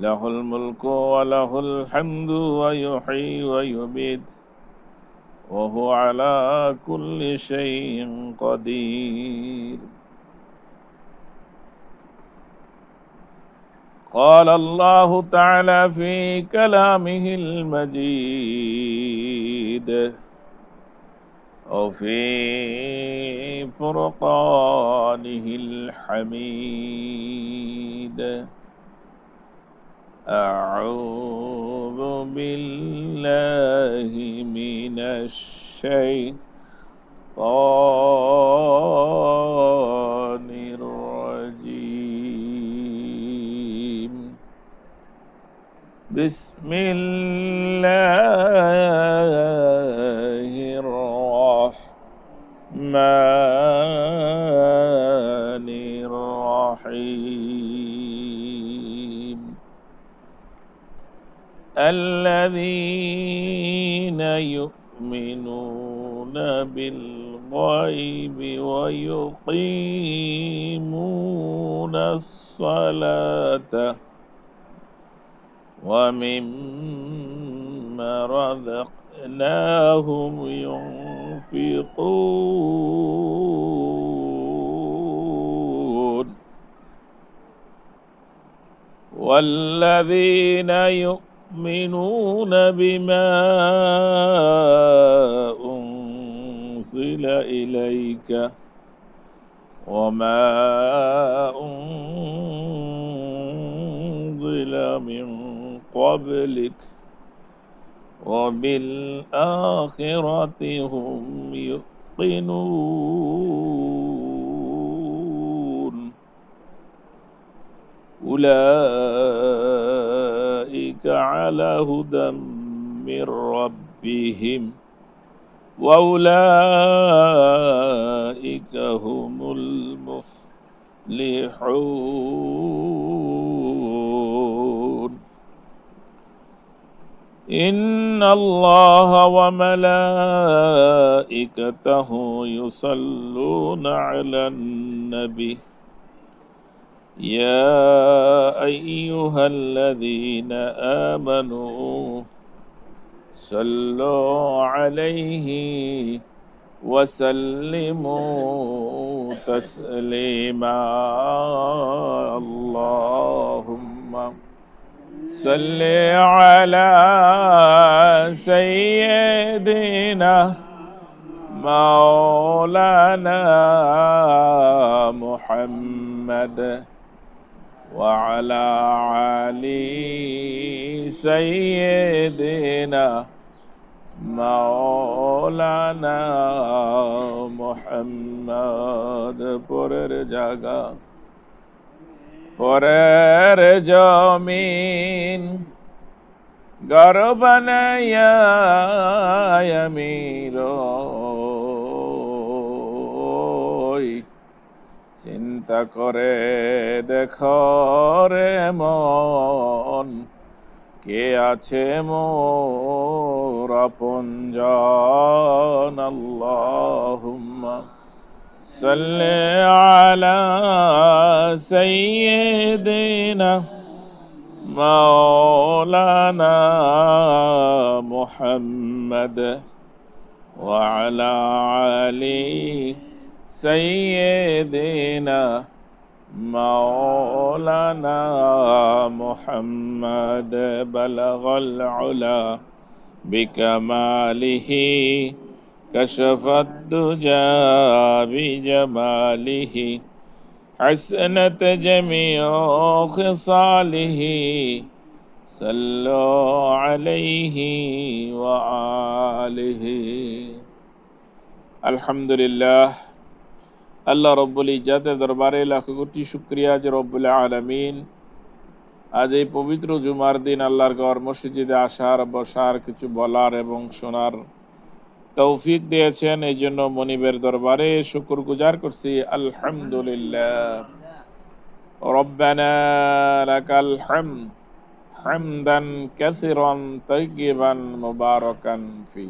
له الملك وله الحمد ويحيي ويميت وهو على كل شيء قدير. قال الله تعالى في كلامه المجيد وفي فرقانه الحميد: أعوذ بالله من الشيطان الرجيم. بسم الله الرحمن الرحيم. الذين يؤمنون بالغيب ويقيمون الصلاة ومما رزقناهم ينفقون. والذين يؤمنون بما أنزل إليك وما أنزل من قبلك وبالآخرة هم يوقنون. أولئك على هدى من ربهم وأولئك هم المفلحون. إن الله وملائكته يصلون على النبي يا أيها الذين آمنوا صلوا عليه وسلموا تسليما. اللهم صل على سيدنا مولانا محمد وعلى علي سيدنا مولانا محمد পরের জায়গা পরের জমিন ঘর বানায়া আমির চিন্তা করে দেখো রে মন কে আছে মোর আপনজন। আল্লাহুম্মা সাল্লি আলা সাইয়্যিদিনা মাওলানা মুহাম্মদ ওয়া আলা আলি سيدنا مولانا محمد بلغ العلا بكماله كشف الدجى بجماله حسنت جميع خصاله صلوا عليه وآله। الحمد لله। আল্লাহ রব্বুল ইজ্জাতের দরবারে লাখ কোটি শুকরিয়া যে রব্বুল আলামিন আজ এই পবিত্র জুমার দিন আল্লাহর ঘর মসজিদে আসার বসার কিছু বলার এবং শোনার তৌফিক দিয়েছেন। এই জন্য মনিবের দরবারে শুকর গুজার করছি। আলহামদুলিল্লাহ। রব্বানা লাকাল হামদ হামদান কাসীরান তাইয়িবান মুবারাকান ফি।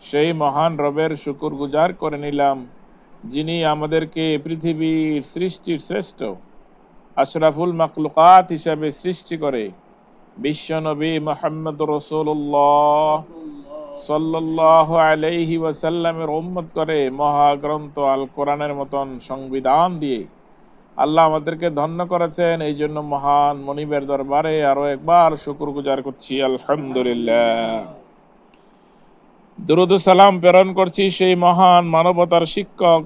সেই মহান রবের শুকর গুজার করে নিলাম যিনি আমাদেরকে পৃথিবীর সৃষ্টির শ্রেষ্ঠ আশরাফুল মাখলুকাত হিসাবে সৃষ্টি করে বিশ্বনবী মুহাম্মদুর রাসূলুল্লাহ সাল্লাল্লাহু আলাইহি ওয়াসাল্লামের উম্মত করে মহাগ্রন্থ আল কোরআনের মতন সংবিধান দিয়ে আল্লাহ আমাদেরকে ধন্য করেছেন। এই জন্য মহান মনিবের দরবারে আরো একবার শুকরগুজার করছি, আলহামদুলিল্লাহ। দুরূদ ও সালাম প্রেরণ করছি সেই মহান মানবতার শিক্ষক,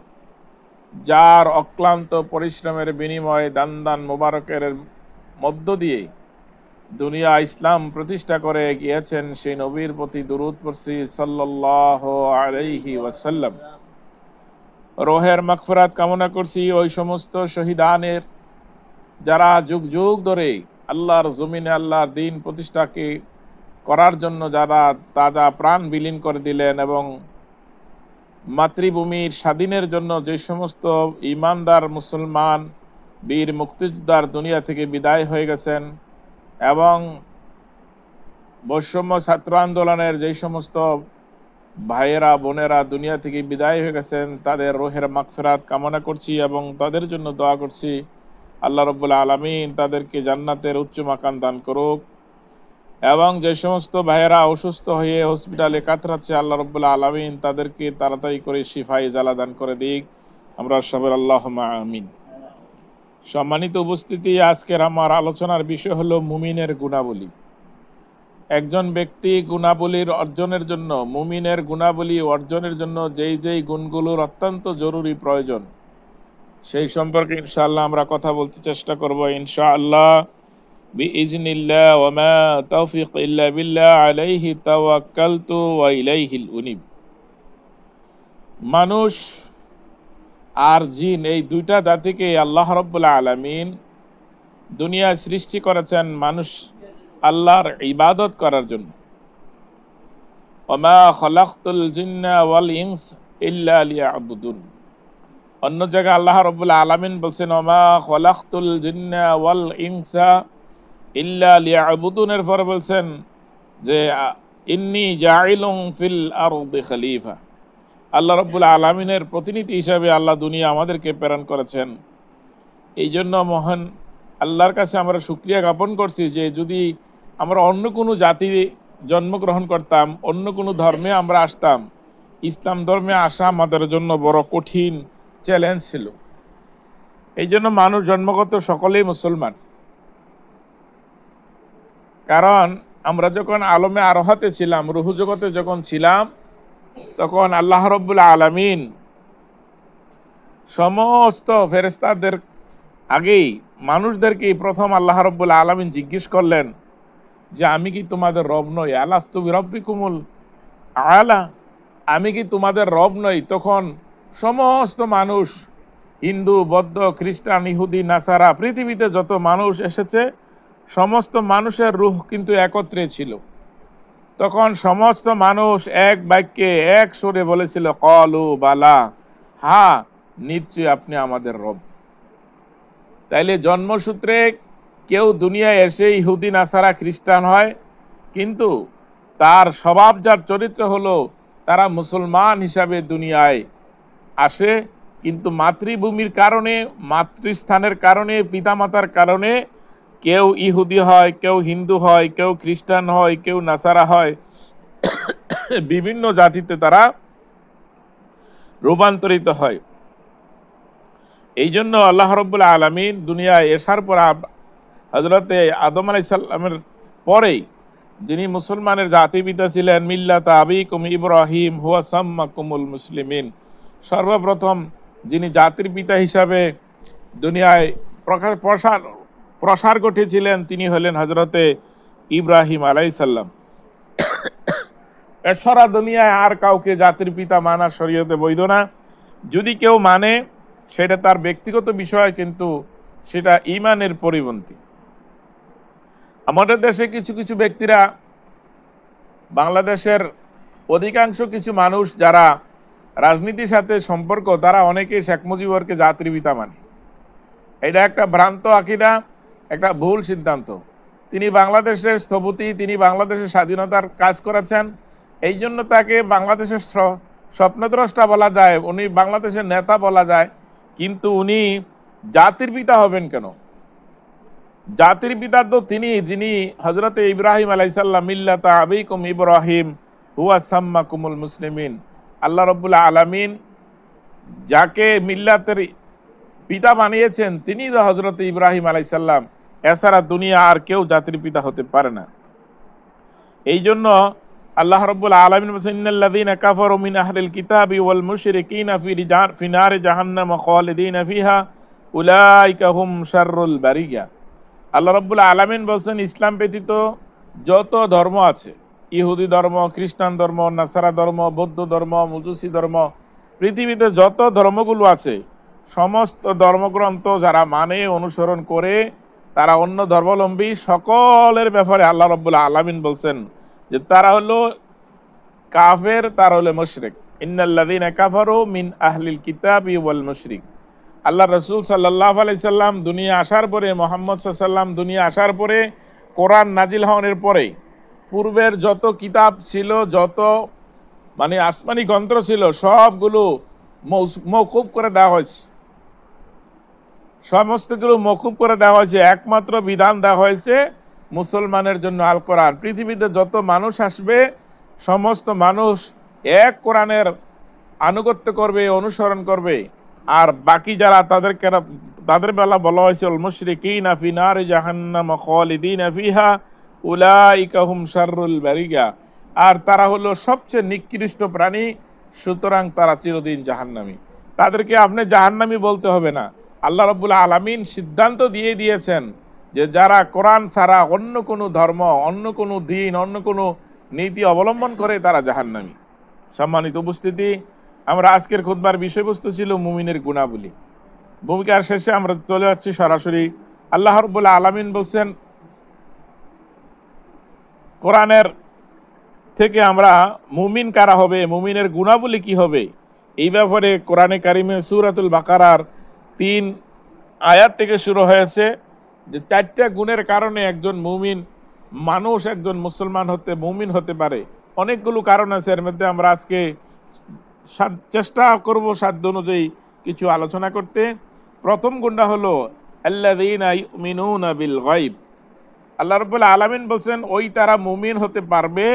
যার অক্লান্ত পরিশ্রমের বিনিময়ে দান দান মুবারকের মধ্য দিয়ে দুনিয়া ইসলাম প্রতিষ্ঠা করে গিয়েছেন, সেই নবীর প্রতি দুরূদ পড়ছি সাল্লাল্লাহু আলাইহি ওয়াসাল্লাম। রোহের মাগফিরাত কামনা করছি ওই সমস্ত শহীদানের, যারা যুগ যুগ ধরে আল্লাহর জমিনে আল্লাহর দ্বীন প্রতিষ্ঠাকে করার জন্য যারা তাজা প্রাণ বিলীন করে দিলেন, এবং মাতৃভূমির স্বাধীনের জন্য যে সমস্ত ঈমানদার মুসলমান বীর মুক্তিযোদ্ধার দুনিয়া থেকে বিদায় হয়ে গেছেন, এবং বৈষম্য ছাত্র আন্দোলনের যে সমস্ত ভাইয়েরা বোনেরা দুনিয়া থেকে বিদায় হয়ে গেছেন, তাদের রোহের মাগফিরাত কামনা করছি এবং তাদের জন্য দোয়া করছি আল্লাহ রাব্বুল আলামিন তাদেরকে জান্নাতের উচ্চ মাকাম দান করুক। এবং যে সমস্ত ভাইয়েরা অসুস্থ হয়ে হসপিটালে কাতরাচ্ছে, আল্লাহ রাব্বুল আলামিন তাদেরকে তাড়াতাড়ি করে শিফায়ে জালা দান করে দিক। আমরা সবাই আল্লাহুম্মা আমিন। সম্মানিত উপস্থিতি, আজকের আমার আলোচনার বিষয় হলো মুমিনের গুণাবলী। একজন ব্যক্তি গুণাবলীর অর্জনের জন্য, মুমিনের গুণাবলী অর্জনের জন্য যেই যেই গুণগুলোর অত্যন্ত জরুরি প্রয়োজন, সেই সম্পর্কে ইনশাআল্লাহ আমরা কথা বলতে চেষ্টা করব ইনশাআল্লাহ বিইজনিল্লাহ। ওয়া মা তাওফীক ইল্লা বিল্লাহ, আলাইহি তাওয়াক্কালতু ওয়া ইলাইহিল উনীব। মানুষ আর জিন, এই দুইটা জাতিকে আল্লাহ রাব্বুল আলামিন দুনিয়ায় সৃষ্টি করেছেন মানুষ আল্লাহর ইবাদত করার জন্য। ওয়া মা খালাকতুল জিন্না ওয়াল ইনস ইল্লা লিয়াবুদুন। অন্য জায়গায় আল্লাহ রাব্বুল আলামিন বলছেন ওয়া মা খালাকতুল জিন্না ওয়াল ইনসা ইল্লা লিয়াবুদুনের পরে বলছেন যে ইন্নী জাইলুন ফিল আরদি খলিফা। আল্লাহ রাব্বুল আলামিনের প্রতিনিধি হিসাবে আল্লাহ দুনিয়া আমাদেরকে প্রেরণ করেছেন। এই জন্য মহান আল্লাহর কাছে আমরা শুকরিয়া জ্ঞাপন করছি যে যদি আমরা অন্য কোনো জাতি জন্মগ্রহণ করতাম, অন্য কোনো ধর্মে আমরা আসতাম, ইসলাম ধর্মে আসা আমাদের জন্য বড় কঠিন চ্যালেঞ্জ ছিল। এই জন্য মানুষ জন্মগত সকলেই মুসলমান। কারণ আমরা যখন আলমে আরহাতে ছিলাম, রুহ জগতে যখন ছিলাম, তখন আল্লাহ রাব্বুল আলামিন সমস্ত ফেরেশতাদের আগেই মানুষদেরকে প্রথম আল্লাহ রাব্বুল আলামিন জিজ্ঞেস করলেন যে আমি কি তোমাদের রব নই? আলাস্তু বিরাব্বিকুমুল আলা, আমি কি তোমাদের রব নই? তখন সমস্ত মানুষ, হিন্দু, বৌদ্ধ, খ্রিস্টান, ইহুদি, নাসারা, পৃথিবীতে যত মানুষ এসেছে সমস্ত মানুষের রূহ কিন্তু একত্রে ছিল। তখন সমস্ত মানুষ এক বাক্যে এক সুরে বলেছিল ক্বালু বালা, হ্যাঁ নিশ্চয়ই আপনি আমাদের রব। তাইলে জন্মসূত্রে কেউ দুনিয়ায় এসে ইহুদি, নাসারা, খ্রিস্টান হয়, কিন্তু তার স্বভাব, যার চরিত্র হলো তারা মুসলমান হিসাবে দুনিয়ায় আসে। কিন্তু মাতৃভূমির কারণে, মাতৃস্থানের কারণে, পিতামাতার কারণে কেউ ইহুদি হয়, কেউ হিন্দু হয়, কেউ খ্রিস্টান হয়, কেউ নাসারা হয়, বিভিন্ন জাতিতে তারা রূপান্তরিত হয়। এই জন্য আল্লাহ রাব্বুল আলামিন দুনিয়ায় আসার পর হযরতে আদম আলাইহিস সালামের পরেই যিনি মুসলমানের জাতিপিতা ছিলেন, মিল্লাতা আবিকুম ইব্রাহিম হুয়া সাম্মাকুমুল মুসলিমিন, সর্বপ্রথম যিনি জাতির পিতা হিসাবে দুনিয়ায় প্রসার ঘটিয়েছিলেন তিনি হলেন হযরতে ইব্রাহিম আলাইহিস সালাম। এছাড়া দুনিয়ায় আর কাউকে জাতির পিতা মানা শরীয়তে বৈধ না। যদি কেউ মানে সেটা তার ব্যক্তিগত বিষয়, কিন্তু সেটা ঈমানের পরিপন্থী। আমাদের দেশে কিছু কিছু ব্যক্তিরা, বাংলাদেশের অধিকাংশ কিছু মানুষ যারা রাজনীতির সাথে সম্পর্ক, তারা অনেকে শেখ মুজিবুরকে জাতির পিতা মানে। এটা একটা ভ্রান্ত আকীদা, একটা ভুল সিদ্ধান্ত। তিনি বাংলাদেশের স্থপতি, তিনি বাংলাদেশের স্বাধীনতার কাজ করেছেন, এই জন্য তাকে বাংলাদেশের স্বপ্নদ্রষ্টা বলা যায়, উনি বাংলাদেশের নেতা বলা যায়। কিন্তু উনি জাতির পিতা হবেন কেন? জাতির পিতা তো তিনি, যিনি হযরতে ইব্রাহিম আলাইহিস সালাম, মিল্লাতা আবিকুম ইব্রাহিম হুয়া সাম্মাকুমুল মুসলিমিন। আল্লাহ রাব্বুল আলামিন যাকে মিল্লাতের পিতা বানিয়েছেন তিনি তো হযরতে ইব্রাহিম আলাইহিস সালাম, এছাড়া দুনিয়া আর কেউ জাতির পিতা হতে পারে না। এই জন্য আল্লাহ রাব্বুল আলামিন বলেছেন, ইন্নাল্লাযীনা কাফারু মিন আহলিল কিতাবি ওয়াল মুশরিকিনা ফি নারি জাহান্নাম খালিদিনা ফিহা উলাইকা হুম শাররুল বারিয়া। আল্লাহ রাব্বুল আলামিন বলছেন, ইসলাম ব্যতীত যত ধর্ম আছে, ইহুদি ধর্ম, খ্রিস্টান ধর্ম, নাসারা ধর্ম, বৌদ্ধ ধর্ম, মজুসি ধর্ম, পৃথিবীতে যত ধর্মগুলো আছে সমস্ত ধর্মগ্রন্থ যারা মানে, অনুসরণ করে, তারা অন্য ধর্মাবলম্বী সকলের ব্যাপারে আল্লাহ রাব্বুল আলামিন বলছেন যে তারা হলো কাফের, তারা হলো মুশরিক। ইন্নাল্লাযীনা কাফারু মিন আহলিল কিতাবি ওয়াল মুশরিক। আল্লাহ রাসূল সাল্লাল্লাহু আলাইহি সাল্লাম দুনিয়া আসার পরে, মুহাম্মদ সাল্লাল্লাহু আলাইহি সাল্লাম দুনিয়া আসার পরে, কোরআন নাজিল হওয়ার পরে পূর্বের যত কিতাব ছিল, যত মানে আসমানি গ্রন্থ ছিল, সবগুলো মওকুফ করে দেওয়া হয়েছে। সমস্তগুলো মওকুফ করে দেওয়া হয়েছে, একমাত্র বিধান দেওয়া হয়েছে মুসলমানের জন্য আল কোরআন। পৃথিবীতে যত মানুষ আসবে সমস্ত মানুষ এক কোরআনের আনুগত্য করবে, অনুসরণ করবে। আর বাকি যারা তাদের বেলা বলা হয়েছে আল মুশরিকিনা ফি নারি জাহান্নাম খালিদিনা ফিহা উলাইকা হুম শাররুল বারিয়া। আর তারা হলো সবচেয়ে নিকৃষ্ট প্রাণী, সুতরাং তারা চিরদিন জাহান্নামী। তাদেরকে আপনি জাহান্নামী বলতে হবে না, আল্লাহ রাব্বুল আলামিন সিদ্ধান্ত দিয়ে দিয়েছেন যে যারা কোরআন ছাড়া অন্য কোনো ধর্ম, অন্য কোনো দিন, অন্য কোনো নীতি অবলম্বন করে তারা জাহান্নামী। সম্মানিত উপস্থিতি, আমরা আজকের খুতবার বিষয়বস্তু ছিল মুমিনের গুণাবলী। ভূমিকার শেষে আমরা চলে যাচ্ছি সরাসরি। আল্লাহ রাব্বুল আলামিন বলছেন কোরআনের থেকে আমরা মুমিন কারা হবে, মুমিনের গুণাবলী কি হবে, এই ব্যাপারে কোরআনে কারিমে সূরাতুল বাকারার 3 আয়াত থেকে শুরু হয়েছে যে 4টা গুণের কারণে একজন মুমিন মানুষ, একজন মুসলমান মুমিন হতে পারে। অনেকগুলো কারণ আছে, এর মধ্যে আমরা আজকে চেষ্টা করব সাধ্য অনুযায়ী কিছু আলোচনা করতে। প্রথম গুণটা হলো আল্লাযীনা ইউমিনুনা বিল গায়ব। আল্লাহ রাব্বুল আলামিন বলছেন ওই তারা মুমিন হতে পারবে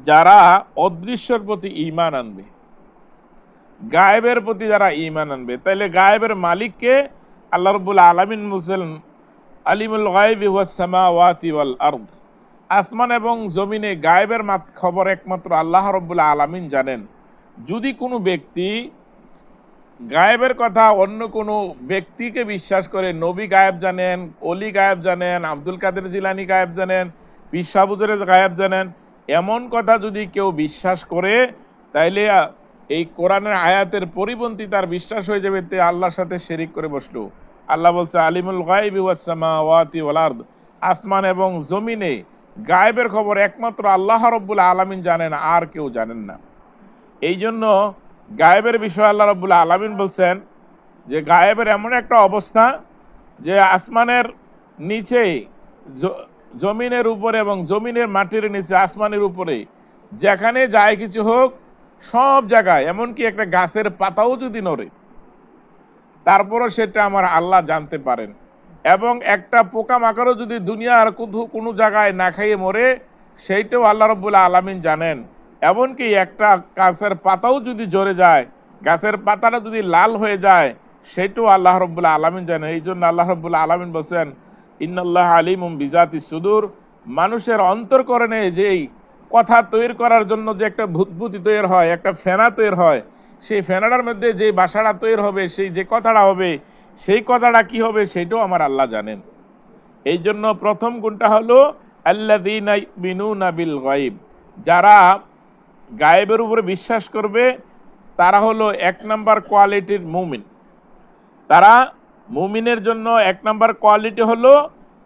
যারা অদৃশ্যের প্রতি ঈমান আনবে, গায়েবের প্রতি যারা ঈমান আনবে। তাইলে গায়েবের মালিককে আল্লাহ রাব্বুল আলামিন বলছেন আলিমুল গায়বি ওয়াস সামাওয়াতি ওয়াল আরদ। আসমান এবং জমিনে গায়েবের খবর একমাত্র আল্লাহ রাব্বুল আলামিন জানেন। যদি কোনো ব্যক্তি গায়েবের কথা অন্য কোনো ব্যক্তিকে বিশ্বাস করে, নবী গায়েব জানেন, অলি গায়েব জানেন, আব্দুল কাদের জিলানী গায়েব জানেন, পীর সাহেব হুজুরের গায়েব জানেন, এমন কথা যদি কেউ বিশ্বাস করে, তাইলে এই কোরআনের আয়াতের পরিপন্থী তার বিশ্বাস হয়ে যাবে, তে আল্লাহর সাথে শিরিক করে বসলো। আল্লাহ বলছে আলিমুল গায়বি ওয়াস সামাওয়াতি ওয়াল আরদ। আসমান এবং জমিনে গায়েবের খবর একমাত্র আল্লাহ রাব্বুল আলামিন জানেন, আর কেউ জানেন না। এই জন্য গায়েবের বিষয়ে আল্লাহ রাব্বুল আলামিন বলছেন যে গায়েবের এমন একটা অবস্থা যে আসমানের নিচে, জমিনের উপরে এবং জমিনের মাটির নিচে, আসমানের উপরে যেখানে যায় কিছু হোক, সব জায়গায়, এমনকি একটা গাছের পাতাও যদি নড়ে তারপরও সেটা আমার আল্লাহ জানতে পারেন। এবং একটা পোকামাকড়ও যদি দুনিয়ার কোনো জায়গায় না খাইয়ে মরে, সেইটাও আল্লাহ রাব্বুল আলামিন জানেন। এমনকি একটা গাছের পাতাও যদি ঝরে যায়, গাছের পাতাটা যদি লাল হয়ে যায়, সেটাও আল্লাহ রাব্বুল আলামিন জানেন। এই জন্য আল্লাহ রাব্বুল আলামিন বলছেন ইন্নাল্লাহ আলিমুম বিজাতিস সুদূর। মানুষের অন্তরকরণে যেই কথা তৈরি করার জন্য যে একটা ভূতভূতি তৈরি হয়, একটা ফেনা তৈরি হয়, সেই ফেনাটার মধ্যে যে বাসাটা তৈরি হবে, সেই যে কথাটা হবে, সেই কথাটা কি হবে সেটাও আমার আল্লাহ জানেন। এই জন্য প্রথম গুণটা হলো আল্লাযীনা ইউমিনুনা বিল গায়ব। যারা গায়েবের উপরে বিশ্বাস করবে তারা হলো 1 নাম্বার কোয়ালিটির মুমিন। তারা মুমিনের জন্য 1 নাম্বার কোয়ালিটি হলো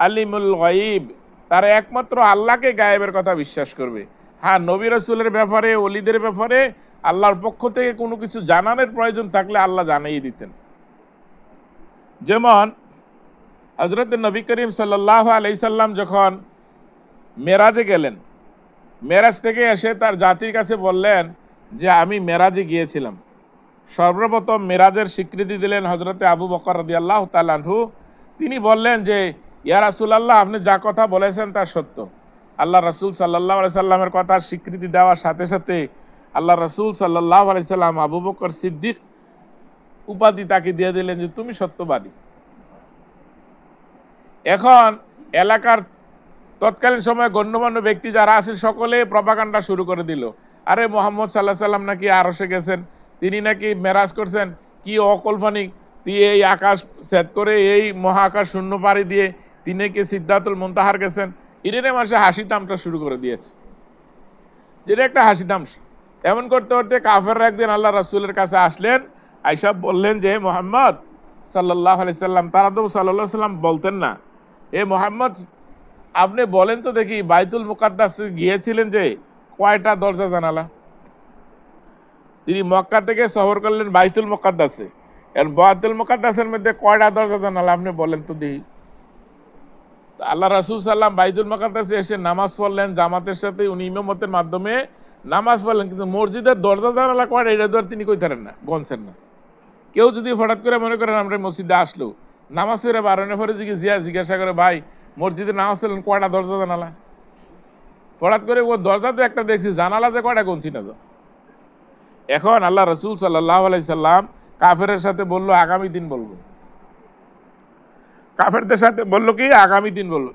আলিমুল গায়ব। তারা একমাত্র আল্লাহকে গায়েবের কথা বিশ্বাস করবে। হ্যাঁ, নবী রাসূলের ব্যাপারে, ওলিদের ব্যাপারে আল্লাহর পক্ষ থেকে কোনো কিছু জানানোর প্রয়োজন থাকলে আল্লাহ জানিয়ে দিতেন। যেমন হযরত নবী করিম সাল্লাল্লাহু আলাইহি সাল্লাম যখন মেরাজে গেলেন, মেরাজ থেকে এসে তার জাতির কাছে বললেন যে আমি মেরাজে গিয়েছিলাম। সর্বপ্রথম মেরাজের স্বীকৃতি দিলেন হযরতে আবু বকর রাদিয়াল্লাহু তাআলা আনহু। তিনি বললেন যে ইয়া রাসূলুল্লাহ, আপনি যা কথা বলেছেন তা সত্য। আল্লাহ রাসূল সাল্লাল্লাহু আলাইহি সাল্লামের কথার স্বীকৃতি দেওয়ার সাথে সাথে আল্লাহ রাসূল সাল্লাল্লাহু আলাইহি সাল্লাম আবু বকর সিদ্দিক উপাধি তাকে দিয়ে দিলেন যে তুমি সত্যবাদী। এখন এলাকার তৎকালীন সময়ে গণ্যমান্য ব্যক্তি যারা আছেন সকলে প্রপাগান্ডা শুরু করে দিল, আরে মোহাম্মদ সাল্লাহ সাল্লাম নাকি আরশে গেছেন, তিনি নাকি মেরাজ করছেন, কি অকল্পনিক, তিনি এই আকাশ ছেদ করে এই মহাকাশ শূন্য পাড়ি দিয়ে তিনি কি সিদ্ধাতুল মুনতাহার গেছেন। ইরানে মাসে হাসি তামসা শুরু করে দিয়েছে, যেটা একটা হাসি তামসা। এমন করতে করতে কাফেররা একদিন আল্লাহ রাসূলের কাছে আসলেন, আয়েশা বললেন যে মোহাম্মদ সাল্লাল্লাহু আলাইহি সাল্লাম, তারা তো সাল্লাল্লাহু আলাইহি সাল্লাম বলতেন না, এ মোহাম্মদ আপনি বলেন তো দেখি বাইতুল মুকাদ্দাসে গিয়েছিলেন যে কয়টা দরজা জানালা? তিনি মক্কা থেকে সফর করলেন বাইতুল মুকাদ্দাসে, এর বাইতুল মুকাদ্দাসের মধ্যে কয়টা দরজা জানালা আপনি বলেন তো দেখি। আল্লাহ রাসূল সাল্লাম বাইতুল মুকাদ্দাসে এসে নামাজ পড়লেন জামাতের সাথে, উনি ইমামতের মাধ্যমে নামাজ পড়লেন, কিন্তু মসজিদের দরজা জানালা কয়টা এটা তো তিনি কইতারেন না, গনছেন না। কেউ যদি হঠাৎ করে মনে করেন আমরা মসজিদে আসলো, নামাজ পড়ে বারণে পরে জিজ্ঞাসা করে, ভাই মসজিদে নামাজ পড়লেন কয়টা দরজা জানালা? হঠাৎ করে ও দরজা তো একটা দেখছি, জানালা যে কয়টা গুনছি না তো। এখন আল্লাহ রাসূল সাল্লাল্লাহু আলাইহি সাল্লাম কাফেরের সাথে বলল আগামী দিন বলবো, কাফেরদের সাথে বললো কি আগামী দিন বলবো।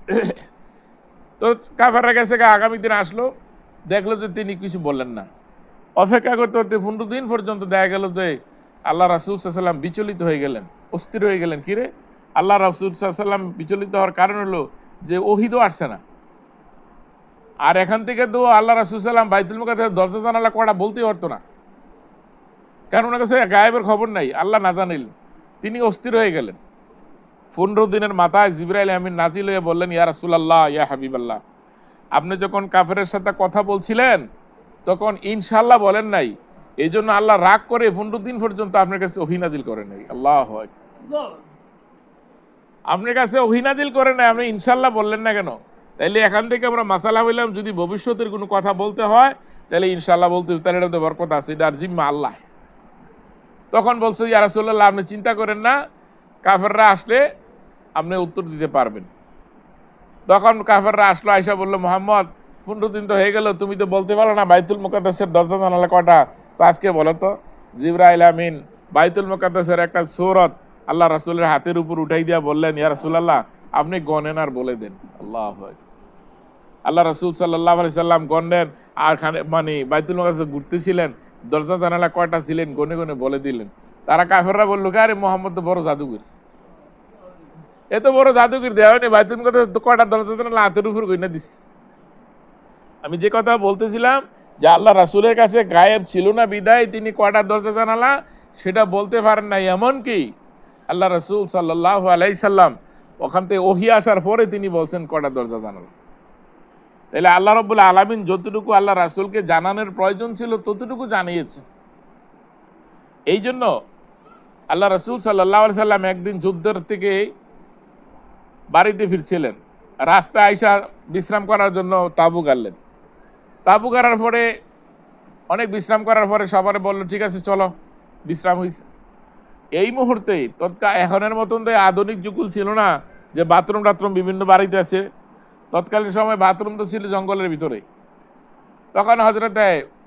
তো কাফেররা গেছে, আগামী দিন আসলো, দেখলো যে তিনি কিছু বললেন না। অপেক্ষা করতে করতে 15 দিন পর্যন্ত দেখা গেল যে আল্লাহ রাসূল সাল্লাল্লাহু আলাইহি সাল্লাম বিচলিত হয়ে গেলেন, অস্থির হয়ে গেলেন। কিরে, আল্লাহ রাসূল সাল্লাল্লাহু আলাইহি সাল্লাম বিচলিত হওয়ার কারণ হলো যে ওহী তো আসছে না, আর এখান থেকে তো আল্লাহ রাসূল সাল্লাল্লাহু আলাইহি সাল্লাম বাইতুল মুকাদ্দাসের দরজা জানালা কয়টা বলতেই পারতো না, কারণ ওনার কাছে গায়েবের খবর নাই, আল্লাহ না জানিল। তিনি অস্থির হয়ে গেলেন। 15 দিনের মাথায় জিবরাইল আমিন নাজিল হয়ে বললেন, ইয়া রাসূলুল্লাহ, ইয়া হাবিবাল্লাহ, আপনি যখন কাফেরের সাথে কথা বলছিলেন তখন ইনশাআল্লাহ বলেন নাই, এই জন্য আল্লাহ রাগ করে 15 দিন পর্যন্ত আপনার কাছে ওহী নাজিল করেন নাই। আল্লাহু আকবার, আপনার কাছে ওহী নাজিল করেন নাই, আপনি ইনশাআল্লাহ বললেন না কেন? তাইলে এখান থেকে আমরা মাসালা হইলাম, যদি ভবিষ্যতের কোনো কথা বলতে হয় তাহলে ইনশাআল্লাহ বলতে, তাহলে এটাতে বরকত আছে, এটার জিম্মা আল্লাহ। তখন বলছো, ইয়া রাসূলুল্লাহ আপনি চিন্তা করেন না, কাফেররা আসলে আপনি উত্তর দিতে পারবেন। তখন কাফেররা আসলো, আয়েশা বলল, মুহাম্মদ 15 দিন তো হয়ে গেল, তুমি তো বলতে পারো না বাইতুল মুকাদ্দাসের দরজা জানালা কয়টা, তো আজকে বলো তো। জিবরাইল আমিন বাইতুল মুকাদ্দাসের একটা সূরত আল্লাহ রাসূলের হাতের উপর উঠাই দিয়া বললেন, ইয়া রাসূলুল্লাহ আপনি গণেন আর বলে দেন। আল্লাহু আকবার। আল্লাহ রাসূল সাল্লাল্লাহু আলাইহি সাল্লাম গণেন, আর মানে বাইতুল মুকাদ্দাসে ঘুরতেছিলেন, দরজা জানালা কয়টা ছিলেন গনে গনে বলে দিলেন। তারা কাফেররা বলল, আরে মুহাম্মদ তো বড় জাদুকর, এত বড় জাদুকর দেওয়া নেই, বাইতুল মুকাদ্দাস কয়টা দরজা জানালা হাতের উপর গইনা দিচ্ছে। আমি যে কথা বলতেছিলাম যে আল্লাহ রাসূলের কাছে গায়েব ছিল না বিদায় তিনি কয়টা দরজা জানালা সেটা বলতে পারেন না, এমনকি আল্লাহ রাসূল সাল্লাল্লাহু আলাইহি সাল্লাম ওখান থেকে ওহী আসার পরে তিনি বলছেন কয়টা দরজা জানালা। তাহলে আল্লাহ রাব্বুল আলামিন যতটুকু আল্লাহ রাসূলকে জানানোর প্রয়োজন ছিল ততটুকু জানিয়েছেন। এই জন্য আল্লাহ রাসূল সাল্লাল্লাহু আলাইহি সাল্লাম একদিন যুদ্ধের থেকে বাড়িতে ফিরছিলেন, রাস্তায় আয়েশা বিশ্রাম করার জন্য তাঁবু গাড়লেন। তাঁবু গাড়ার পরে অনেক বিশ্রাম করার পরে সবারে বলল, ঠিক আছে চলো, বিশ্রাম হয়েছে। এই মুহূর্তে এখনের মতন তো আধুনিক যুগ ছিল না যে বাথরুম টাথরুম বিভিন্ন বাড়িতে আছে, তৎকালীন সময় বাথরুম তো ছিল জঙ্গলের ভিতরে। তখন হযরতে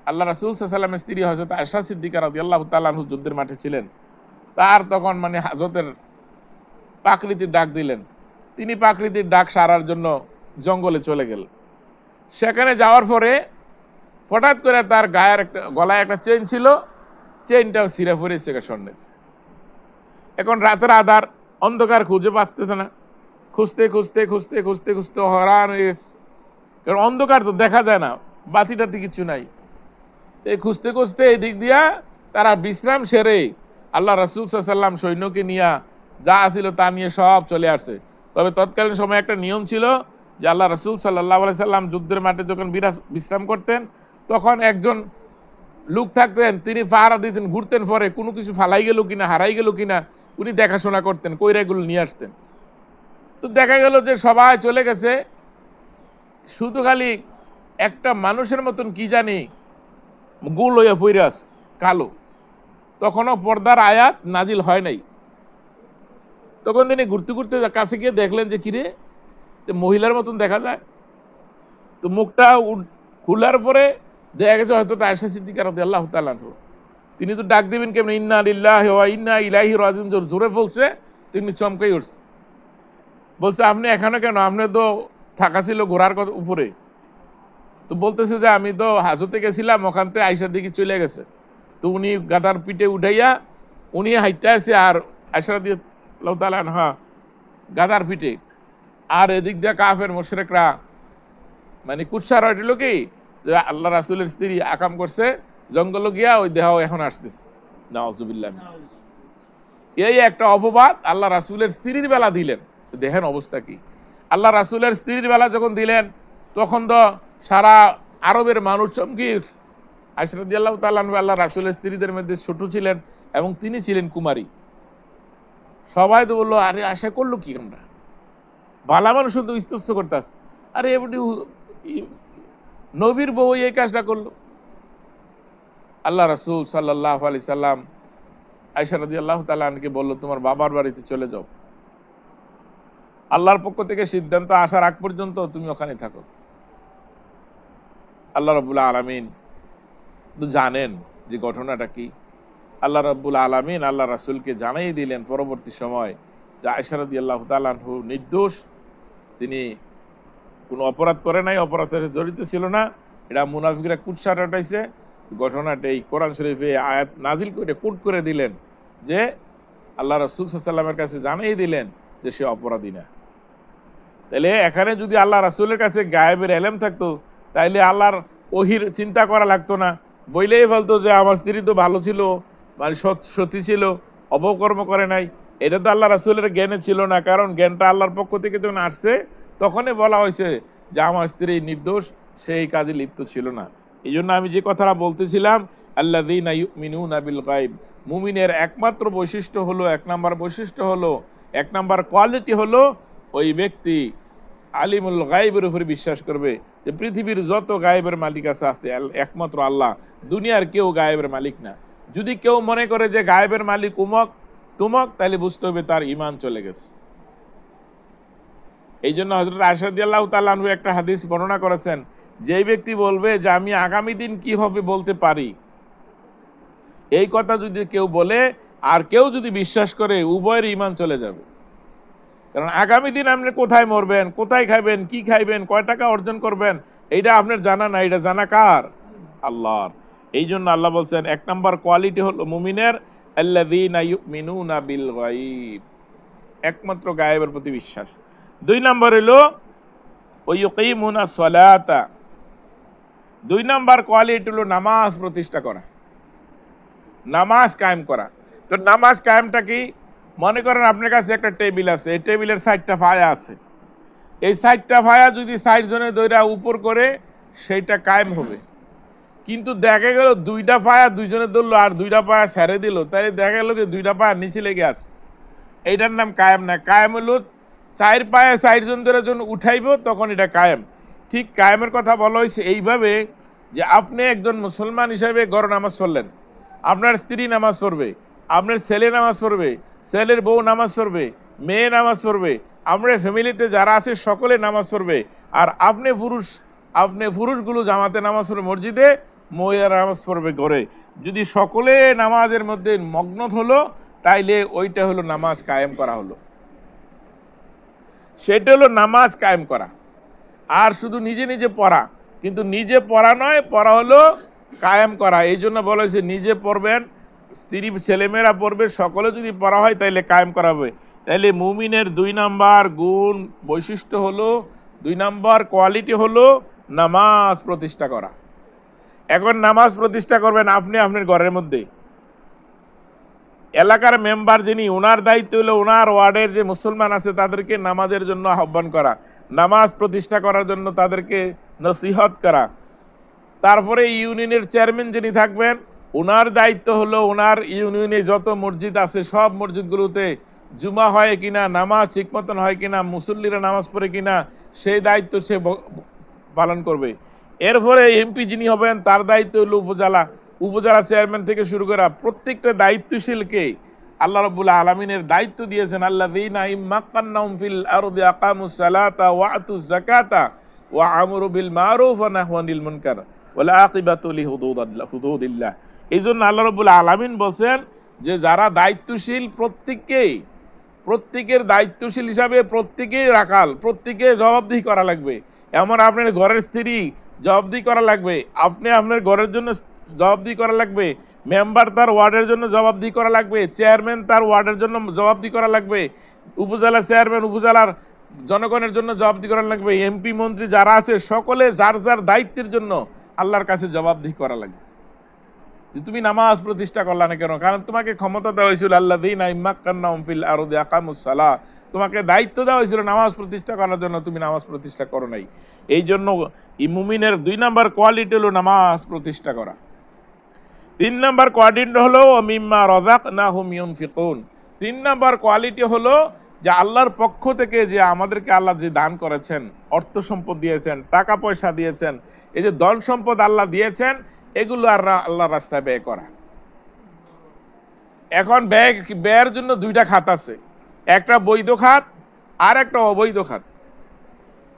আল্লাহ রাসূল সাল্লাল্লাহু আলাইহি ওয়াসাল্লামের স্ত্রী হযরত আয়েশা সিদ্দিকা রাদিয়াল্লাহু তাআলা আনহা যুদ্ধের মাঠে ছিলেন, তার তখন মানে হাজতের প্রাকৃতিক ডাক দিলেন, তিনি প্রাকৃতিক ডাক সারার জন্য জঙ্গলে চলে গেলেন। সেখানে যাওয়ার পরে হঠাৎ করে তার গায়ের একটা গলায় একটা চেইন ছিল, চেইনটাও ছিঁড়ে পড়েছে স্বর্ণের। এখন রাতের আধার, অন্ধকার, খুঁজে পাচ্তেছে না, খুঁজতে খুঁজতে খুঁজতে খুঁজতে খুঁজতে হয়রান হয়ে গেছে, কারণ অন্ধকার তো দেখা যায় না, বাতি টাতি কিছু নাই। এই খুঁজতে খুঁজতে এই দিক দিয়া তারা বিশ্রাম সেরে আল্লাহ রাসূল সাল্লাল্লাহু আলাইহি ওয়াসাল্লাম সৈন্যকে নিয়ে যা ছিল তা নিয়ে সব চলে আসছে। তবে তৎকালীন সময় একটা নিয়ম ছিল যে আল্লাহ রাসূল সাল্লাল্লাহু আলাইহি ওয়াসাল্লাম যুদ্ধের মাঠে যখন বিশ্রাম করতেন তখন একজন লোক থাকতেন, তিনি পাহারা দিতেন, ঘুরতেন, পরে কোনো কিছু ফালাই গেল কিনা হারাই গেল কিনা উনি দেখাশোনা করতেন, কইরাগুলো নিয়ে আসতেন। তো দেখা গেল যে সবাই চলে গেছে, শুধু খালি একটা মানুষের মতন কি জানি গোল হইয়া পড়ে আছে, কালো, তখনও পর্দার আয়াত নাজিল হয় নাই। তখন তিনি ঘুরতে ঘুরতে কাছে গিয়ে দেখলেন যে কিরে মহিলার মতন দেখা যায়। তো মুখটা খোলার পরে দেখা গেছে হয়তো আয়েশা সিদ্দিকা রাদিয়াল্লাহু তাআলা আনহা, তিনি তো ডাক দিবেন কেমন, ইন্না লিল্লাহি ওয়া ইন্না ইলাইহি রাজিউন, জোরে বলছে, তিনি চমকেই উঠছে, বলছে আপনি এখানে কেন, আপনি তো থাকা ছিল ঘোড়ার উপরে। তো বলতেছে যে আমি তো হাজতে গেছিলাম, ওখান থেকে আয়েশার দিকে চলে গেছে। তো উনি গাদার পিঠে উঠাইয়া উনি হাইটটা আছে, আর আয়েশা রাদিয়াল্লাহু তাআলা আনহা গাদার পিঠে, আর এদিক দিয়ে কাফের মুশরিকরা মানে কুৎসার হইল কি যে আল্লাহ রাসূলের স্ত্রী আকাম করছে জঙ্গল গিয়া, ওই দেহ এখন আসতেছে। নাউজুবিল্লাহ। এই একটা অপবাদ আল্লাহ রাসূলের স্ত্রীর বেলা দিলেন। দেখেন অবস্থা কি। আল্লাহ রাসূলের স্ত্রীর বেলা যখন দিলেন তখন তো সারা আরবের মানুষ চমকি উঠছে। আয়েশা রাদিয়াল্লাহু তাআলা আনহা আল্লাহ রাসূলের স্ত্রীদের মধ্যে ছোট ছিলেন এবং তিনি ছিলেন কুমারী। সবাই তো বললো, আরে আশা করলো কি, আমরা ভালা মানুষ তো ইস্তস্ত করতেছে, আরে এমনি নবীর বউ এই কাজটা করলো। আল্লাহ রাসূল সাল্লাল্লাহু আলাইহি সাল্লাম আয়েশা রাদিয়াল্লাহু তাআলা আনহাকে বললো, তোমার বাবার বাড়িতে চলে যাও, আল্লাহর পক্ষ থেকে সিদ্ধান্ত আসার আগ পর্যন্ত তুমি ওখানে থাকো। আল্লাহ রাব্বুল আলামিন তো জানেন যে ঘটনাটা কি। আল্লাহ রাব্বুল আলামিন আল্লাহ রাসূলকে জানাই দিলেন পরবর্তী সময় যে আয়েশা রাদিয়াল্লাহু তাআলা আনহা নির্দোষ, তিনি কোনো অপরাধ করে নাই, অপরাধের জড়িত ছিল না। এটা মুনাফিকরা কুৎসা রটাইছে। ঘটনাটা এই কোরআন শরীফে আয়াত নাজিল করে কোট করে দিলেন যে আল্লাহ রাসূল সাল্লাল্লাহু আলাইহি ওয়াসাল্লামের কাছে জানিয়ে দিলেন যে সে অপরাধী না। তাহলে এখানে যদি আল্লাহ রাসূলের কাছে গায়েবের ইলম থাকতো তাইলে আল্লাহর ওহির চিন্তা করা লাগতো না, বইলেই বলতো যে আমার স্ত্রী তো ভালো ছিল, মানে সতী ছিল, অপকর্ম করে নাই। এটা তো আল্লাহ রাসূলের জ্ঞানে ছিল না, কারণ জ্ঞানটা আল্লাহর পক্ষ থেকে যখন আসছে তখনই বলা হয়েছে যে আমার স্ত্রী নির্দোষ, সেই কাজে লিপ্ত ছিল না। এই জন্য আমি যে কথাটা বলতেছিলাম, আল্লাযীনা ইউমিনুনা বিল গায়ব, মুমিনের একমাত্র বৈশিষ্ট্য হলো, এক নাম্বার বৈশিষ্ট্য হলো, এক নাম্বার কোয়ালিটি হলো, ওই ব্যক্তি আলিমুল গায়বের উপরে বিশ্বাস করবে যে পৃথিবীর যত গায়েবের মালিক আছে একমাত্র আল্লাহ, দুনিয়ার কেউ গায়েবের মালিক না। যদি কেউ মনে করে যে গায়েবের মালিক উমক তুমক, তাহলে বুঝতে হবে তার ঈমান চলে গেছে। এই জন্য হযরত আয়েশা রাদিয়াল্লাহু তাআলা আনহা একটা হাদিস বর্ণনা করেছেন, যে ব্যক্তি বলবে যে আমি আগামী দিন কি হবে বলতে পারি, এই কথা যদি কেউ বলে আর কেউ যদি বিশ্বাস করে, উভয়ের ঈমান চলে যাবে। কারণ আগামী দিন আপনি কোথায় মরবেন, কোথায় খাইবেন, কি খাইবেন, কয় টাকা অর্জন করবেন, এইটা আপনার জানা না, এটা জানা কার? আল্লাহর। এই জন্য আল্লাহ বলছেন এক নাম্বার কোয়ালিটি হলো মুমিনের আল্লাযীনা ইউমিনুনা বিল গায়ব, একমাত্র গায়েবের প্রতি বিশ্বাস। দুই নাম্বার হলো ওয়া ইউকিমুনাস সালাতা, দুই নাম্বার কোয়ালিটি হলো নামাজ প্রতিষ্ঠা করা, নামাজ কায়েম করা। তো নামাজ কায়েমটা কি? মনে করেন আপনার কাছে একটা টেবিল আছে, এই টেবিলের 60টা পায়া আছে, এই 60টা পায়া যদি 60 জনে দইরা উপর করে সেইটা কায়েম হবে। কিন্তু দেখা গেল 2টা পায়া দুইজনে ধরলো আর 2টা পায়া ছেড়ে দিল, তাই দেখা গেল যে 2টা পায়া নিচে লেগে আছে, এইটার নাম কায়েম না। কায়েম হলো 4 পায়া 60 জন ধরে যখন উঠাইব তখন এটা কায়েম। ঠিক কায়েমের কথা বলা হয়েছে এইভাবে যে আপনি একজন মুসলমান হিসাবে ঘরে নামাজ পড়লেন, আপনার স্ত্রী নামাজ পড়বে, আপনার ছেলে নামাজ পড়বে, ছেলের বউ নামাজ পড়বে, মেয়ে নামাজ পড়বে, আমরা ফ্যামিলিতে যারা আছে সকলে নামাজ পড়বে, আর আপনি পুরুষগুলো জামাতে নামাজ পড়বে মসজিদে, মহিলারা নামাজ পড়বে ঘরে। যদি সকলে নামাজের মধ্যে মগ্ন হলো তাইলে ওইটা হলো নামাজ কায়েম করা হলো, সেটা হলো নামাজ কায়েম করা। আর শুধু নিজে নিজে পড়া, কিন্তু নিজে পড়া নয়, পড়া হলো কায়েম করা। এই জন্য বলা হয়েছে নিজে পড়বেন, স্ত্রী ছেলেমেয়েরা পড়বে, সকলে যদি পড়া হয় তাইলে কায়েম করা হবে। তাইলে মুমিনের 2 নাম্বার গুণ বৈশিষ্ট্য হলো, 2 নাম্বার কোয়ালিটি হলো নামাজ প্রতিষ্ঠা করা। এখন নামাজ প্রতিষ্ঠা করবেন আপনি আপনার ঘরের মধ্যে, এলাকার মেম্বার যিনি, ওনার দায়িত্ব হলো ওনার ওয়ার্ডের যে মুসলমান আছে তাদেরকে নামাজের জন্য আহ্বান করা, নামাজ প্রতিষ্ঠা করার জন্য তাদেরকে নসিহত করা। তারপরে ইউনিয়নের চেয়ারম্যান যিনি থাকবেন, ওনার দায়িত্ব হলো ওনার ইউনিয়নে যত মসজিদ আছে সব মসজিদগুলোতে জুমা হয় কিনা, নামাজ ঠিক মতন হয় কিনা, মুসল্লিরা নামাজ পড়ে কিনা, সেই দায়িত্ব সে পালন করবে। এরপরে এমপি যিনি হবেন তার দায়িত্ব হলো উপজেলা চেয়ারম্যান থেকে শুরু করা প্রত্যেকটা দায়িত্বশীলকে আল্লাহ রাব্বুল আলামিনের দায়িত্ব দিয়েছেন, আল্লাযীনা ইম্মাক্কান্নাহুম ফিল আরদি আকামুস সালাতা ওয়া আতুজ যাকাতা ওয়া আমরু বিল মারুফ ওয়া নাহু আনিল মুনকার ওয়াল আকিবাতু লিহুদুদিল্লাহ। এইজন্য আল্লাহ রাব্বুল আলামিন বলেন যে যারা দায়িত্বশীল, প্রত্যেকের দায়িত্বশীল হিসাবে প্রত্যেকেই রাখাল, প্রত্যেকে জবাবদিহি করা লাগবে। এমন আপনার ঘরের স্ত্রী জবাবদিহি করা লাগবে, আপনি আপনার ঘরের জন্য জবাবদিহি করা লাগবে, মেম্বার তার ওয়ার্ডের জন্য জবাবদিহি করা লাগবে, চেয়ারম্যান তার ওয়ার্ডের জন্য জবাবদিহি করা লাগবে, উপজেলা চেয়ারম্যান উপজেলার জনগণের জন্য জবাবদিহি করা লাগবে, এমপি মন্ত্রী যারা আছে সকলে যার যার দায়িত্বের জন্য আল্লাহর কাছে জবাবদিহি করা লাগবে। যে তুমি নামাজ প্রতিষ্ঠা করলা না কেন? কারণ তোমাকে ক্ষমতা দেওয়া হয়েছিল, আল্লাযীনা ইম্মাক্কান্নাহুম ফিল আরদি আকামুস সালাহ, তোমাকে দায়িত্ব দেওয়া হয়েছিল নামাজ প্রতিষ্ঠা করার জন্য, তুমি নামাজ প্রতিষ্ঠা করো নাই। এই জন্য মুমিনের 2 নম্বর কোয়ালিটি হলো নামাজ প্রতিষ্ঠা করা। 3 নম্বর কোয়ালিটি হলো মিম্মা রাযাকনাহুম ইউনফিকুন। 3 নম্বর কোয়ালিটি হলো যে আল্লাহর পক্ষ থেকে যে আমাদেরকে আল্লাহ যে দান করেছেন, অর্থ সম্পদ দিয়েছেন, টাকা পয়সা দিয়েছেন, এই যে ধন সম্পদ আল্লাহ দিয়েছেন, এগুলো আর আল্লাহর রাস্তায় ব্যয় করা। এখন ব্যয়ের জন্য 2টা খাত আছে, একটা বৈধ খাত আর একটা অবৈধ খাত।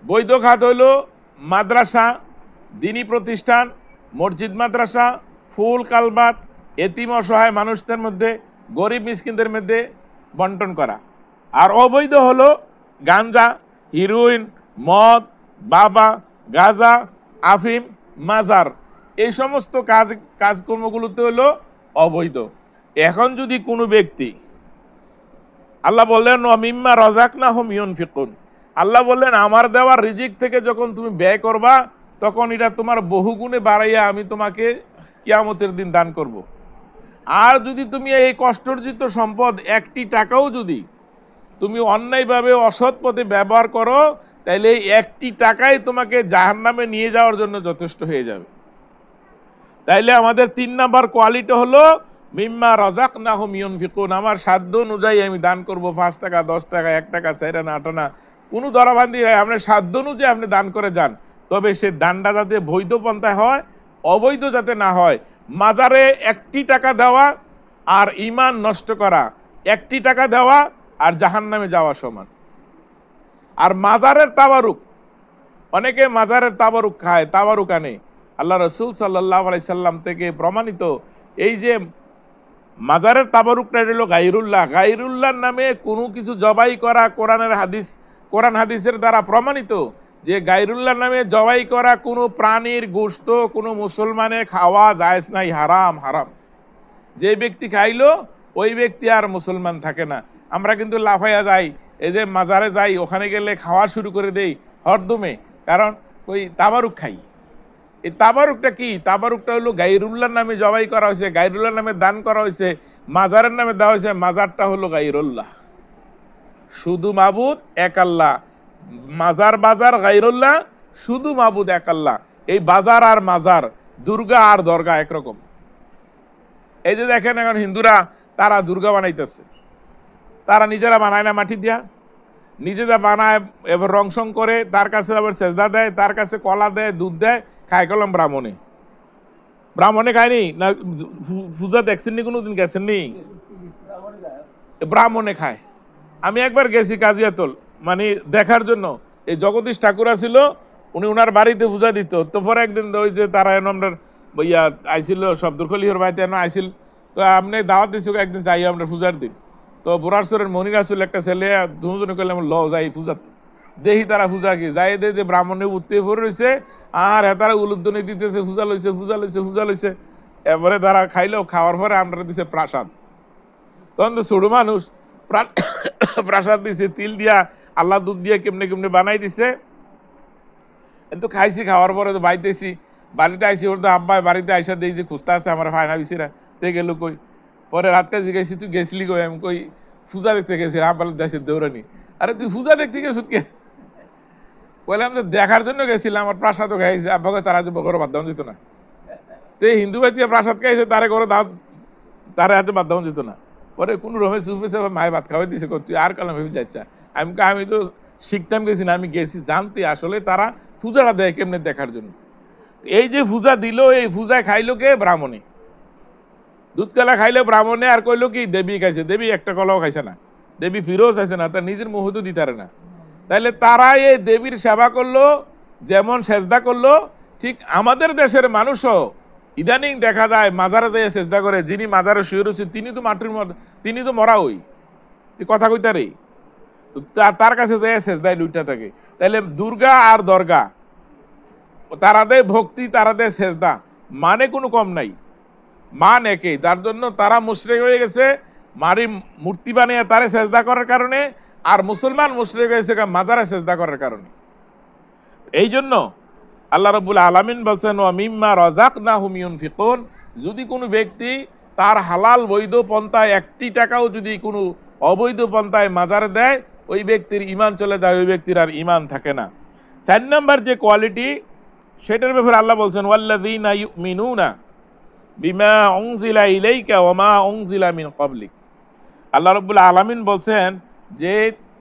বৈধ খাত হইল মাদ্রাসা, দ্বীনি প্রতিষ্ঠান, মসজিদ মাদ্রাসা, ফুল কালবাট, এতিম অসহায় মানুষদের মধ্যে, গরিব মিসকিনদের মধ্যে বন্টন করা। আর অবৈধ হলো গাঞ্জা, হিরোইন, মদ, বাবা, গাঁজা, আফিম, মাজার, এই সমস্ত কাজকর্মগুলোতে হলো অবৈধ। এখন যদি কোনো ব্যক্তি, আল্লাহ বললেন ওয়া মিম্মা রাযাকনাহুম ইউনফিকুন, আল্লাহ বললেন আমার দেওয়া রিজিক থেকে যখন তুমি ব্যয় করবা তখন এটা তোমার বহুগুণে বাড়াইয়া আমি তোমাকে কিয়ামতের দিন দান করব। আর যদি তুমি এই কষ্টার্জিত সম্পদ 1টি টাকাও যদি তুমি অন্যায়ভাবে অসৎ পথে ব্যবহার করো, তাহলে এই 1টি টাকাই তোমাকে জাহান্নামে নিয়ে যাওয়ার জন্য যথেষ্ট হয়ে যাবে। তাইলে আমাদের 3 নম্বর কোয়ালিটি হলো মিম্মা রাযাকনাহুম ইউনফিকুন, আমার সাধ্য অনুযায়ী আমি দান করব। 5 টাকা, 10 টাকা, 1 টাকা, 4 আনা, 8 আনা, কোনো দরাবান্দি হয়, আপনার সাধ্য অনুযায়ী আপনি দান করে যান। তবে সে দানটা যাতে বৈধ পন্থায় হয়, অবৈধ যাতে না হয়। মাজারে 1টি টাকা দেওয়া আর ঈমান নষ্ট করা, 1টি টাকা দেওয়া আর জাহান্নামে যাওয়া সমান। আর মাজারের তাবারুক, অনেকে মাজারের তাবারুক খায়, তাবারুক আনে। আল্লাহ রাসূল সাল্লাল্লাহু আলাইহি সাল্লাম থেকে প্রমাণিত এই যে মাজারের তাবারুকটা হলো গায়রুল্লাহ, গায়রুল্লাহর নামে কোনো কিছু জবাই করা কোরআন হাদিসের দ্বারা প্রমাণিত যে গায়রুল্লাহর নামে জবাই করা কোনো প্রাণীর গোশত কোনো মুসলমানের খাওয়া জায়েজ নাই, হারাম। যে ব্যক্তি খাইলো ওই ব্যক্তি আর মুসলমান থাকে না। আমরা কিন্তু লাফাইয়া যাই, এই যে মাজারে যাই, ওখানে গেলে খাওয়া শুরু করে দেই হরদমে, কারণ ওই তাবারুক খাই। এই তাবারুকটা কি? তাবারুকটা হলো গায়রুল্লাহর নামে জবাই করা হয়েছে, গায়রুল্লাহর নামে দান করা হয়েছে, মাজারের নামে দেওয়া হয়েছে। মাজারটা হলো গায়রুল্লাহ, শুধু মাবুদ এক আল্লাহ। মাজার বাজার গায়রুল্লাহ, শুধু মাবুদ এক আল্লাহ। এই বাজার আর মাজার, দুর্গা আর দরগা একরকম। এই যে দেখেন এখন হিন্দুরা তারা দুর্গা বানাইতেছে, তারা নিজেরা বানায় না মাটি দিয়া, নিজেরা বানায়, এবার রংসং করে, তার কাছে আবার সেজদা দেয়, তার কাছে কলা দেয়, দুধ দেয়, খায় কলম ব্রাহ্মণে খায়নি না? পূজা দেখছেননি? কোনোদিন গেছেননি? ব্রাহ্মণে খায়। আমি একবার গেছি কাজিয়াতল, মানে দেখার জন্য। এই জগদীশ ঠাকুর ছিল, উনি ওনার বাড়িতে পূজা দিত। তো পরে একদিন ওই যে তারা আমরা বইয়া আইছিল, শব্দখলিহর বাড়িতে আইছিল, তো আপনি দাওয়াত দিছিল একদিন যাই আমরা পূজার দিন। তো বোরারসরের মনির আসল একটা ছেলে, দুজনে করলাম ল যাই পূজা দেখি তারা পূজা কি যাই দে, যে ব্রাহ্মণে উঠতে পড়ে রয়েছে আর তারা উলুদ্ধনি দিতেছে, পূজা লইছে। এরপরে তারা খাইলো, খাওয়ার পরে আমরা দিছে প্রাসাদ। তখন তো ছোট মানুষ, প্রাসাদ দিছে তিল দিয়া, আল্লাহ দুধ দিয়া কেমনে বানাই দিছে। কিন্তু খাইছি, খাওয়ার পরে তো বাইতেছি, বাড়িতে আইসি, ওর তো আব্বাই বাড়িতে আইসা দেই যে খুঁজতে আসছে আমার ফায়না বিছিরা, তে গেল কই। পরে রাতকে জিজ্ঞাসি তুই গেছিলি কই? আমি কই পূজা দেখতে গেছি আব্বার দেশের দৌড়ানি। আরে তুই পূজা দেখতে গেছ কে? বললাম যে দেখার জন্য গেছিলাম, আমার প্রাসাদও খাইছে। আব্বাকে তারা যে ঘরে বাদ দেওয়া যেত না, তো হিন্দু ভাই দিয়ে প্রাসাদ খাইছে, তারে ঘরে দাঁত তারা হাতে বাদ দেওয়া যেত না। পরে কোনো রমেশ সুফেছে মায়ের ভাত খাওয়াই দিয়েছে, তুই আর কালাম ভেবে যাচ্ছা। আমি তো শিখতাম গেছি না, আমি গেছি জানতে আসলে তারা পূজাটা দেয় কেমনে দেখার জন্য। এই যে পূজা দিল, এই পূজায় খাইলো কে? ব্রাহ্মণে। দুধ কলা খাইলে ব্রাহ্মণে আর কইলো কি দেবী খাইছে, দেবী একটা কলাও খাইছে না, দেবী ফিরোজ আছে না, তার নিজের মুহ তো দিতে পারে না। তাইলে তারা এই দেবীর সেবা করলো, যেমন সেজদা করলো, ঠিক আমাদের দেশের মানুষও ইদানিং দেখা যায় মাজারে যেয়ে সেজদা করে। যিনি মাজারে শুয়ে রয়েছে তিনি তো মাটির তিনি তো মরা ওই কথা কইতারে, তার কাছে যেয়ে সেজদায় লুইটা থাকে। তাইলে দুর্গা আর দরগা, তারাদের ভক্তি, তারাদের সেজদা, মানে কোনো কম নাই, মান একই। যার জন্য তারা মুশরিক হয়ে গেছে মারি মূর্তি বানিয়ে তারে সেজদা করার কারণে, আর মুসলমান মুশরিক হয়েছে মাজারে সেজদা করার কারণে। এই জন্য আল্লাহ রাব্বুল আলামিন বলছেন ওয়া মিম্মা রাযাকনাহুম ইউনফিকুন, যদি কোনো ব্যক্তি তার হালাল বৈধ পন্থায় একটি টাকাও যদি কোনো অবৈধ পন্থায় মাজারে দেয়, ওই ব্যক্তির ঈমান চলে যায়, ওই ব্যক্তির আর ঈমান থাকে না। 4 নম্বর যে কোয়ালিটি, সেটার ব্যাপারে আল্লাহ বলছেন ওয়াল্লাযীনা ইউমিনুনা বিমা উনজিলা ইলাইকা ওয়া মা উনজিলা মিন ক্বাবলিক। আল্লাহ রাব্বুল আলামিন বলছেন যে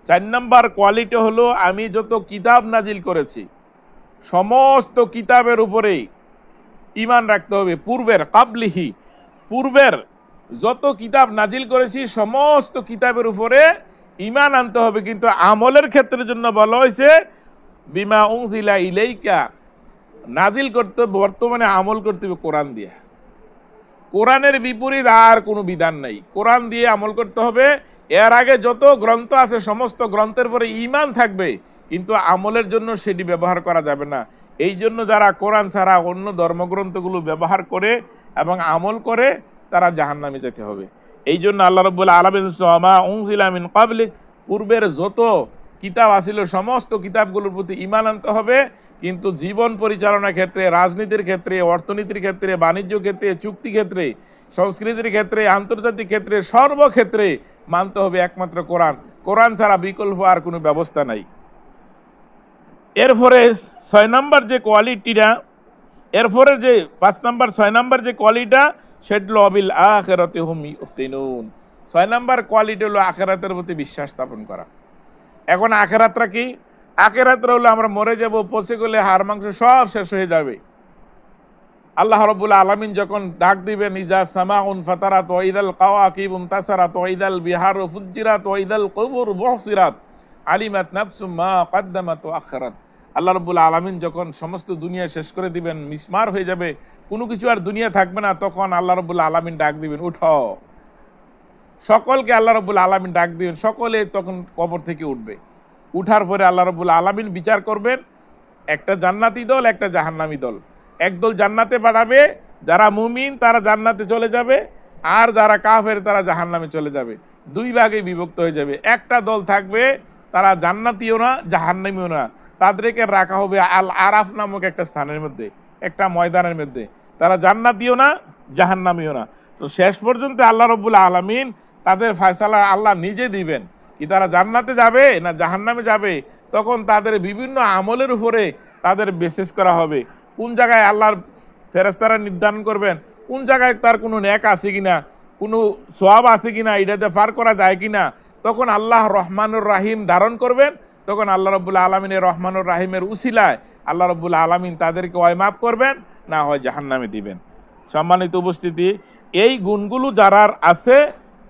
4 নম্বর কোয়ালিটি হলো, আমি যত কিতাব নাজিল করেছি সমস্ত কিতাবের উপরেই ঈমান রাখতে হবে। পূর্বের কাবলিহি, পূর্বের যত কিতাব নাজিল করেছি সমস্ত কিতাবের উপরে ঈমান আনতে হবে। কিন্তু আমলের ক্ষেত্রের জন্য বলা হয়েছে বিমা উনজিলা ইলাইকা, নাজিল করতে বর্তমানে আমল করতে হবে কোরআন দিয়ে। কোরআনের বিপরীত আর কোনো বিধান নাই, কোরআন দিয়ে আমল করতে হবে। এর আগে যত গ্রন্থ আছে সমস্ত গ্রন্থের পরে ঈমান থাকবে, কিন্তু আমলের জন্য সেটি ব্যবহার করা যাবে না। এই জন্য যারা কোরআন ছাড়া অন্য ধর্মগ্রন্থগুলো ব্যবহার করে এবং আমল করে তারা জাহান্নামে যেতে হবে। এই জন্য আল্লাহ রাব্বুল আলামিন ওয়া উনজিলা মিন ক্বাবলিক, পূর্বের যত কিতাব আছিল সমস্ত কিতাবগুলোর প্রতি ঈমান আনতে হবে। কিন্তু জীবন পরিচালনার ক্ষেত্রে, রাজনীতির ক্ষেত্রে, অর্থনীতির ক্ষেত্রে, বাণিজ্য ক্ষেত্রে, চুক্তি ক্ষেত্রে, সংস্কৃতির ক্ষেত্রে, আন্তর্জাতিক ক্ষেত্রে, সর্বক্ষেত্রে মানতে হবে একমাত্র কোরআন। কোরআন ছাড়া বিকল্প আর কোনো ব্যবস্থা নাই। এরপরে 6 নম্বর যে কোয়ালিটিটা, এরপরে যে 5 নম্বর 6 নম্বর যে কোয়ালিটিটা, সেটা বিল আখিরাতি হুম ইউকিনুন। 6 নম্বর কোয়ালিটি হলো আখিরাতের প্রতি বিশ্বাস স্থাপন করা। এখন আখিরাতটা কি? আখিরাতটা হলো আমরা মরে যাব, পচে গেলে হাড় মাংস সব শেষ হয়ে যাবে। আল্লাহ রাব্বুল আলামিন যখন ডাক দিবেন ইজা সামাউন ফাতারাত ওয়া ইদাল কাওয়াকিব ইনতাসারাত ওয়া ইদাল বিহারু ফুজ্জিরাত ওয়া ইদাল কুবুর বুহসিরাত আলিমাত নাফসুম মা কদ্দামাত ওয়া আখরাত। আল্লাহ রাব্বুল আলামিন যখন সমস্ত দুনিয়া শেষ করে দিবেন, মিসমার হয়ে যাবে, কোনো কিছু আর দুনিয়া থাকবে না, তখন আল্লাহ রাব্বুল আলামিন ডাক দিবেন উঠো। সকলকে আল্লাহ রাব্বুল আলামিন ডাক দিবেন, সকলে তখন কবর থেকে উঠবে। উঠার পরে আল্লাহ রাব্বুল আলামিন বিচার করবেন, একটা জান্নাতি দল, একটা জাহান্নামী দল। একদল জান্নাতে পাঠাবে, যারা মুমিন তারা জান্নাতে চলে যাবে, আর যারা কাফের তারা জাহান্নামে চলে যাবে। দুই ভাগে বিভক্ত হয়ে যাবে। একটা দল থাকবে তারা জান্নাতীও না জাহান্নামীও না, তাদেরকে রাখা হবে আল আরাফ নামক একটা স্থানের মধ্যে, একটা ময়দানের মধ্যে। তারা জান্নাতীও না জাহান্নামীও না। তো শেষ পর্যন্ত আল্লাহ রাব্বুল আলামিন তাদের ফয়সালা আল্লাহ নিজে দিবেন, কি তারা জান্নাতে যাবে না জাহান্নামে যাবে। তখন তাদের বিভিন্ন আমলের উপরে তাদের বিশেষ করা হবে। কোন জায়গায় আল্লাহর ফেরেশতারা নির্ধারণ করবেন কোন জায়গায় তার কোনো নেক আছে কিনা, কোনো সওয়াব আছে কিনা, এটাতে পার করা যায় কিনা। তখন আল্লাহ রহমানুর রাহিম ধারণ করবেন। তখন আল্লাহ রাব্বুল আলামিনের রহমানুর রাহিমের উসিলায় আল্লাহ রাব্বুল আলামিন তাদেরকে হয় মাফ করবেন, না হয় জাহান্নামে দিবেন। সম্মানিত উপস্থিতি, এই গুণগুলো যারা আছে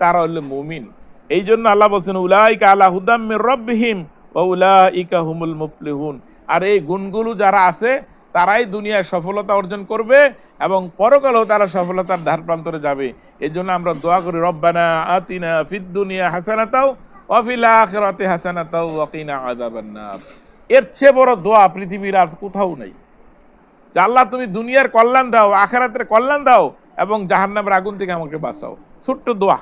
তারা হলো মুমিন। এই জন্য আল্লাহ বলছেন উলাইকা আলা হুদাম মির রাব্বিহিম ওয়া উলাইকা হুমুল মুফলিহুন। আর এই গুণগুলো যারা আছে তারাই দুনিয়ায় সফলতা অর্জন করবে এবং পরকালেও তারা সফলতার ধার প্রান্তরে যাবে। এই জন্য আমরা দোয়া করি রব্বানা আতিনা ফিদ দুনিয়া হাসানাতাও ওয়া ফিল আখিরাতি হাসানাতাও ওয়া কিনা আযাবান নার। এর চেয়ে বড় দোয়া পৃথিবীর আর কোথাও নেই যে আল্লাহ তুমি দুনিয়ার কল্যাণ দাও, আখিরাতের কল্যাণ দাও এবং জাহান্নামের আগুন থেকে আমাকে বাঁচাও। ছোট্ট দোয়া,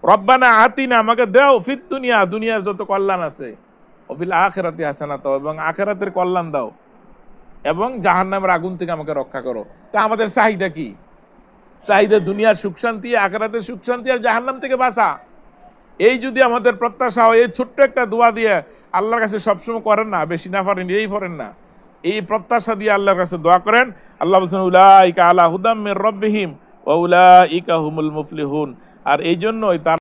রব্বানা আতিনা, আমাকে দাও ফিদ দুনিয়া, দুনিয়ার যত কল্যাণ আছে, ওয়া ফিল আখিরাতি হাসানাতাও, এবং আখিরাতের কল্যাণ দাও, এবং জাহান্নামের আগুন থেকে আমাকে রক্ষা করো। তা আমাদের চাহিদা কি? চাহিদা দুনিয়ার সুখ শান্তি, আখিরাতের সুখ শান্তি আর জাহান্নাম থেকে বাঁচা। এই যদি আমাদের প্রত্যাশা হয়, এই ছোট্ট একটা দোয়া দিয়ে আল্লাহর কাছে সবসময় করেন না, বেশি না পারেন এই করেন না, এই প্রত্যাশা দিয়ে আল্লাহর কাছে দোয়া করেন। আল্লাহ বলছেন উলাইকা আলা হুদাম মির রাব্বিহিম ওয়া উলাইকা হুমুল মুফলিহুন। আর এই জন্যই তার